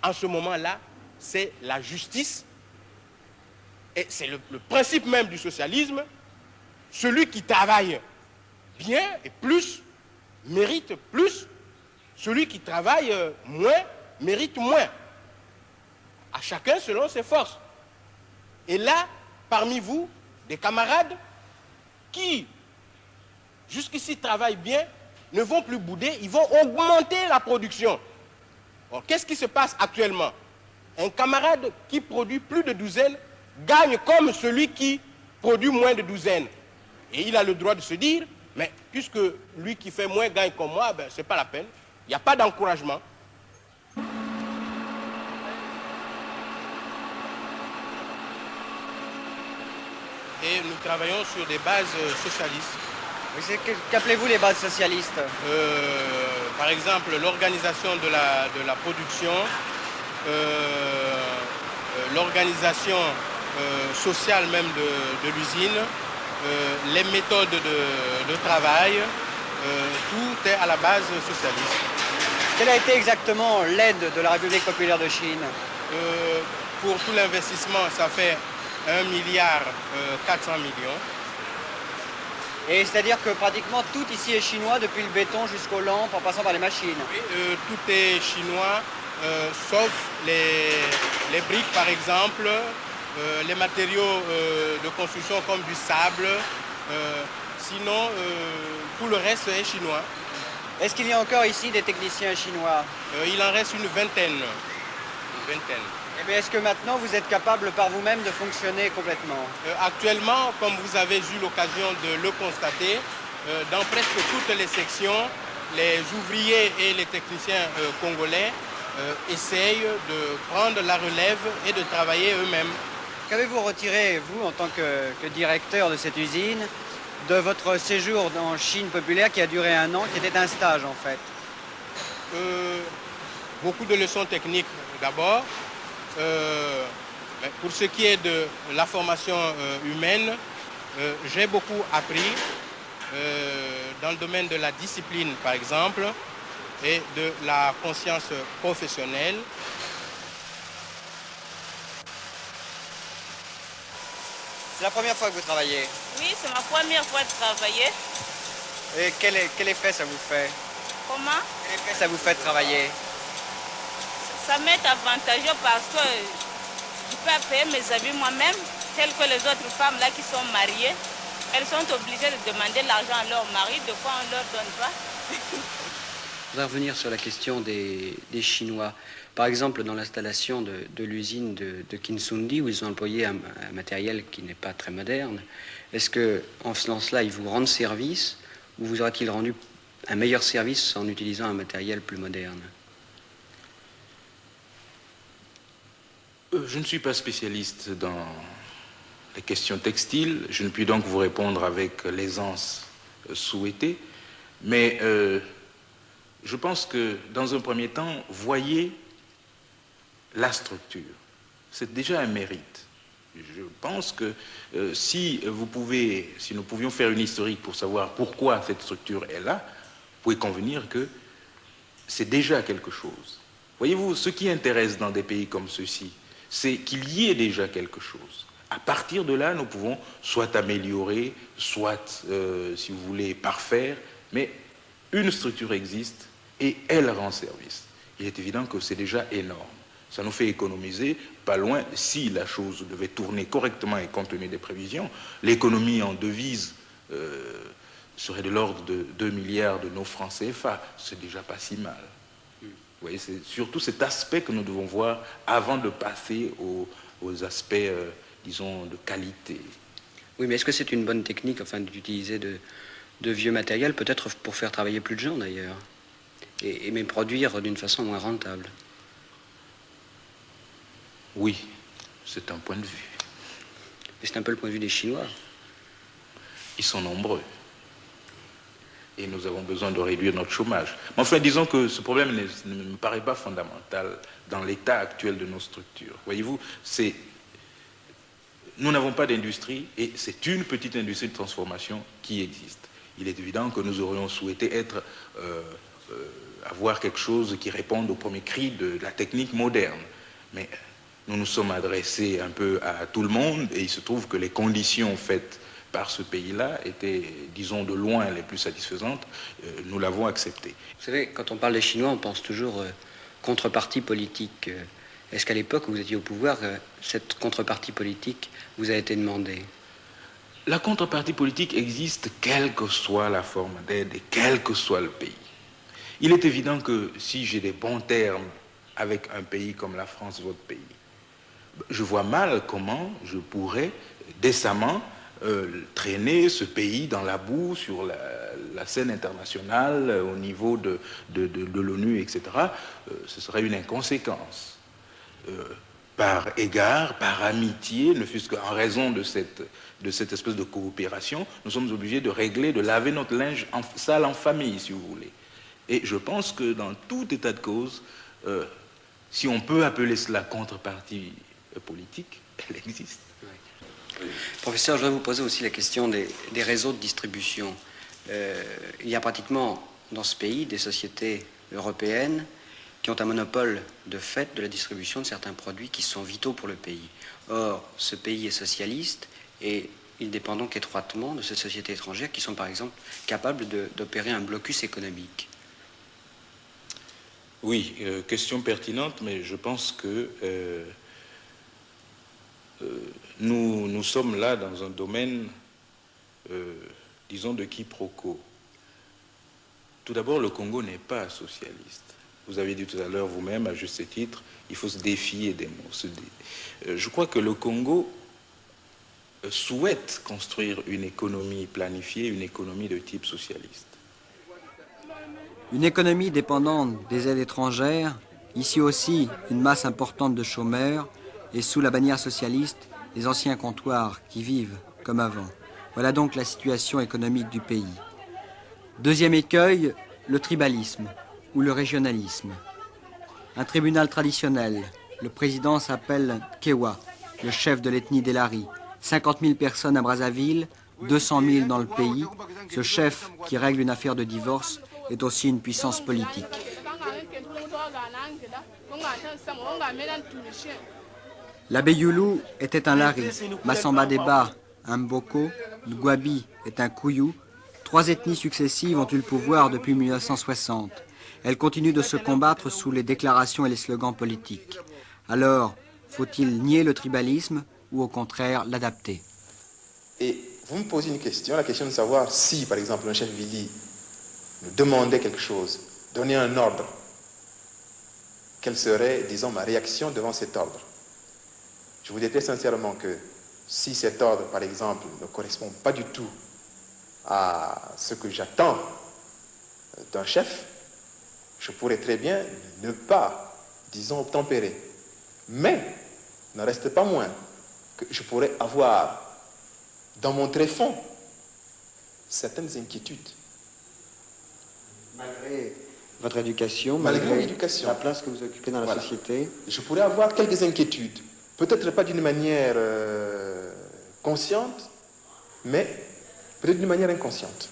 en ce moment-là, c'est la justice. Et c'est le principe même du socialisme. Celui qui travaille bien et plus, mérite plus. Celui qui travaille moins, mérite moins. À chacun selon ses forces. Et là, parmi vous, des camarades qui, jusqu'ici, travaillent bien, ne vont plus bouder, ils vont augmenter la production. Or, qu'est-ce qui se passe actuellement? Un camarade qui produit plus de douzaine gagne comme celui qui produit moins de douzaine. Et il a le droit de se dire, mais puisque lui qui fait moins gagne comme moi, ben, ce n'est pas la peine. Il n'y a pas d'encouragement. Et nous travaillons sur des bases socialistes. Qu'appelez-vous les bases socialistes? Par exemple, l'organisation de la production, l'organisation sociale même de l'usine, les méthodes de travail, tout est à la base socialiste. Quelle a été exactement l'aide de la République populaire de Chine? Pour tout l'investissement, ça fait 1,4 milliard. Et c'est-à-dire que pratiquement tout ici est chinois, depuis le béton jusqu'aux lampes, en passant par les machines. Oui, tout est chinois, sauf les briques par exemple, les matériaux de construction comme du sable. Sinon, tout le reste est chinois. Est-ce qu'il y a encore ici des techniciens chinois? Il en reste une vingtaine. Eh bien, est-ce que maintenant vous êtes capable par vous-même de fonctionner complètement? Actuellement, comme vous avez eu l'occasion de le constater, dans presque toutes les sections, les ouvriers et les techniciens congolais essayent de prendre la relève et de travailler eux-mêmes. Qu'avez-vous retiré, vous, en tant que directeur de cette usine, de votre séjour en Chine populaire qui a duré 1 an, qui était un stage en fait? Beaucoup de leçons techniques d'abord. Pour ce qui est de la formation humaine, j'ai beaucoup appris dans le domaine de la discipline, par exemple, et de la conscience professionnelle. C'est la première fois que vous travaillez? Oui, c'est ma première fois de travailler. Et quel effet ça vous fait? Comment? Quel effet ça vous fait de travailler? Ça m'est avantageux parce que je peux payer mes habits moi-même, tels que les autres femmes là qui sont mariées. Elles sont obligées de demander l'argent à leur mari, de fois on ne leur donne pas. Je voudrais revenir sur la question des Chinois. Par exemple, dans l'installation de l'usine de Kinsundi, où ils ont employé un matériel qui n'est pas très moderne, est-ce qu'en faisant cela, ils vous rendent service, ou vous auraient-ils rendu un meilleur service en utilisant un matériel plus moderne? Je ne suis pas spécialiste dans les questions textiles, je ne puis donc vous répondre avec l'aisance souhaitée, mais je pense que dans un premier temps, voyez la structure. C'est déjà un mérite. Je pense que si nous pouvions faire une historique pour savoir pourquoi cette structure est là, vous pouvez convenir que c'est déjà quelque chose. Voyez-vous, ce qui intéresse dans des pays comme ceux-ci, c'est qu'il y ait déjà quelque chose. À partir de là, nous pouvons soit améliorer, soit, si vous voulez, parfaire, mais une structure existe et elle rend service. Il est évident que c'est déjà énorme. Ça nous fait économiser, pas loin, si la chose devait tourner correctement et compte tenu des prévisions, l'économie en devises serait de l'ordre de 2 milliards de nos francs CFA. C'est déjà pas si mal. Vous voyez, c'est surtout cet aspect que nous devons voir avant de passer aux aspects, disons, de qualité. Oui, mais est-ce que c'est une bonne technique, enfin, d'utiliser de vieux matériel, peut-être pour faire travailler plus de gens d'ailleurs, et même produire d'une façon moins rentable? Oui, c'est un point de vue. Et c'est un peu le point de vue des Chinois. Ils sont nombreux. Et nous avons besoin de réduire notre chômage. Mais enfin, disons que ce problème ne me paraît pas fondamental dans l'état actuel de nos structures. Voyez-vous, nous n'avons pas d'industrie et c'est une petite industrie de transformation qui existe. Il est évident que nous aurions souhaité être avoir quelque chose qui réponde au premier cri de la technique moderne. Mais nous nous sommes adressés un peu à tout le monde et il se trouve que les conditions faites par ce pays-là étaient, disons, de loin les plus satisfaisantes. Nous l'avons accepté. Vous savez, quand on parle des Chinois, on pense toujours contrepartie politique. Est-ce qu'à l'époque où vous étiez au pouvoir, cette contrepartie politique vous a été demandée? La contrepartie politique existe quelle que soit la forme d'aide et quel que soit le pays. Il est évident que si j'ai des bons termes avec un pays comme la France, votre pays, je vois mal comment je pourrais décemment traîner ce pays dans la boue sur la scène internationale, au niveau de l'ONU, etc. Ce serait une inconséquence. Par égard, par amitié, ne fût-ce qu'en raison de cette espèce de coopération, nous sommes obligés de régler, de laver notre linge sale en famille, si vous voulez. Et je pense que dans tout état de cause, si on peut appeler cela contrepartie politique, elle existe. Oui. Professeur, je voudrais vous poser aussi la question des réseaux de distribution. Il y a pratiquement dans ce pays des sociétés européennes qui ont un monopole de fait de la distribution de certains produits qui sont vitaux pour le pays. Or, ce pays est socialiste et il dépend donc étroitement de ces sociétés étrangères qui sont par exemple capables d'opérer un blocus économique. Oui, question pertinente, mais je pense que nous sommes là dans un domaine, disons, de quiproquo. Tout d'abord, le Congo n'est pas socialiste. Vous avez dit tout à l'heure vous-même, à juste titre, il faut se défier des mots. Je crois que le Congo souhaite construire une économie planifiée, une économie de type socialiste. Une économie dépendante des aides étrangères, ici aussi une masse importante de chômeurs, et sous la bannière socialiste, les anciens comptoirs qui vivent comme avant. Voilà donc la situation économique du pays. Deuxième écueil, le tribalisme ou le régionalisme. Un tribunal traditionnel, le président s'appelle Kewa, le chef de l'ethnie des Lari. 50 000 personnes à Brazzaville, 200 000 dans le pays. Ce chef qui règle une affaire de divorce est aussi une puissance politique. L'abbé Youlou était un Lari, Massamba Deba un Mboko, Ngwabi est un Kouyou. 3 ethnies successives ont eu le pouvoir depuis 1960. Elles continuent de se combattre sous les déclarations et les slogans politiques. Alors, faut-il nier le tribalisme ou au contraire l'adapter? Et vous me posez une question, la question de savoir si, par exemple, un chef Vili nous demandait quelque chose, donnait un ordre, quelle serait, disons, ma réaction devant cet ordre? Je vous dis très sincèrement que si cet ordre, par exemple, ne correspond pas du tout à ce que j'attends d'un chef, je pourrais très bien ne pas, disons, obtempérer. Mais, il n'en reste pas moins que je pourrais avoir, dans mon tréfonds, certaines inquiétudes. Malgré votre éducation, malgré mon éducation, la place que vous occupez dans la société, je pourrais avoir quelques inquiétudes. Peut-être pas d'une manière consciente, mais peut-être d'une manière inconsciente.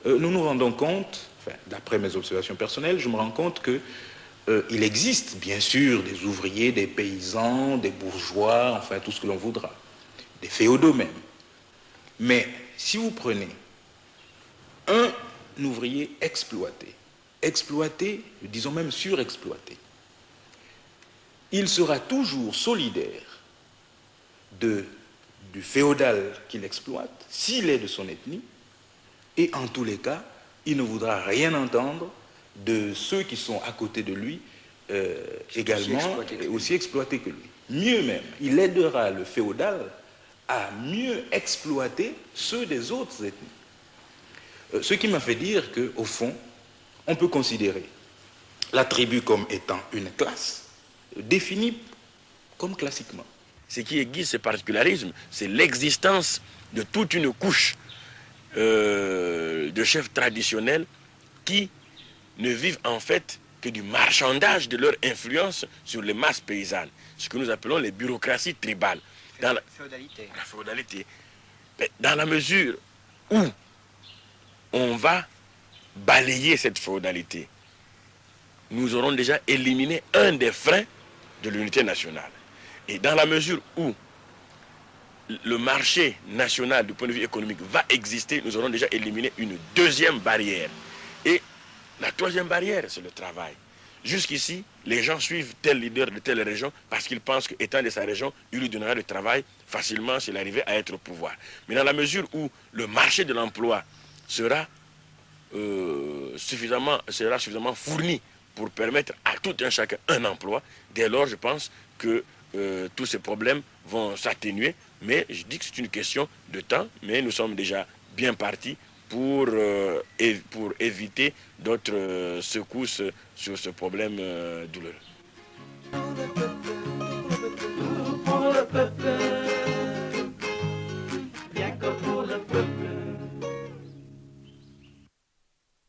Nous nous rendons compte, enfin, d'après mes observations personnelles, je me rends compte que il existe bien sûr des ouvriers, des paysans, des bourgeois, enfin tout ce que l'on voudra, des féodaux même. Mais si vous prenez un ouvrier exploité, disons même surexploité, il sera toujours solidaire du féodal qu'il exploite, s'il est de son ethnie, et en tous les cas, il ne voudra rien entendre de ceux qui sont à côté de lui, également aussi exploités que lui. Mieux même, il aidera le féodal à mieux exploiter ceux des autres ethnies. Ce qui m'a fait dire qu'au fond, on peut considérer la tribu comme étant une classe, définie comme classiquement. Ce qui aiguise ce particularisme, c'est l'existence de toute une couche de chefs traditionnels qui ne vivent en fait que du marchandage de leur influence sur les masses paysannes, ce que nous appelons les bureaucraties tribales. Dans la féodalité. Mais dans la mesure où on va balayer cette féodalité, nous aurons déjà éliminé un des freins de l'unité nationale. Et dans la mesure où le marché national du point de vue économique va exister, nous aurons déjà éliminé une deuxième barrière. Et la troisième barrière, c'est le travail. Jusqu'ici, les gens suivent tel leader de telle région parce qu'ils pensent qu'étant de sa région, il lui donnera du travail facilement s'il arrivait à être au pouvoir. Mais dans la mesure où le marché de l'emploi sera suffisamment fourni pour permettre à tout un chacun un emploi, dès lors, je pense que tous ces problèmes vont s'atténuer. Mais je dis que c'est une question de temps, mais nous sommes déjà bien partis pour éviter d'autres secousses sur ce problème douloureux.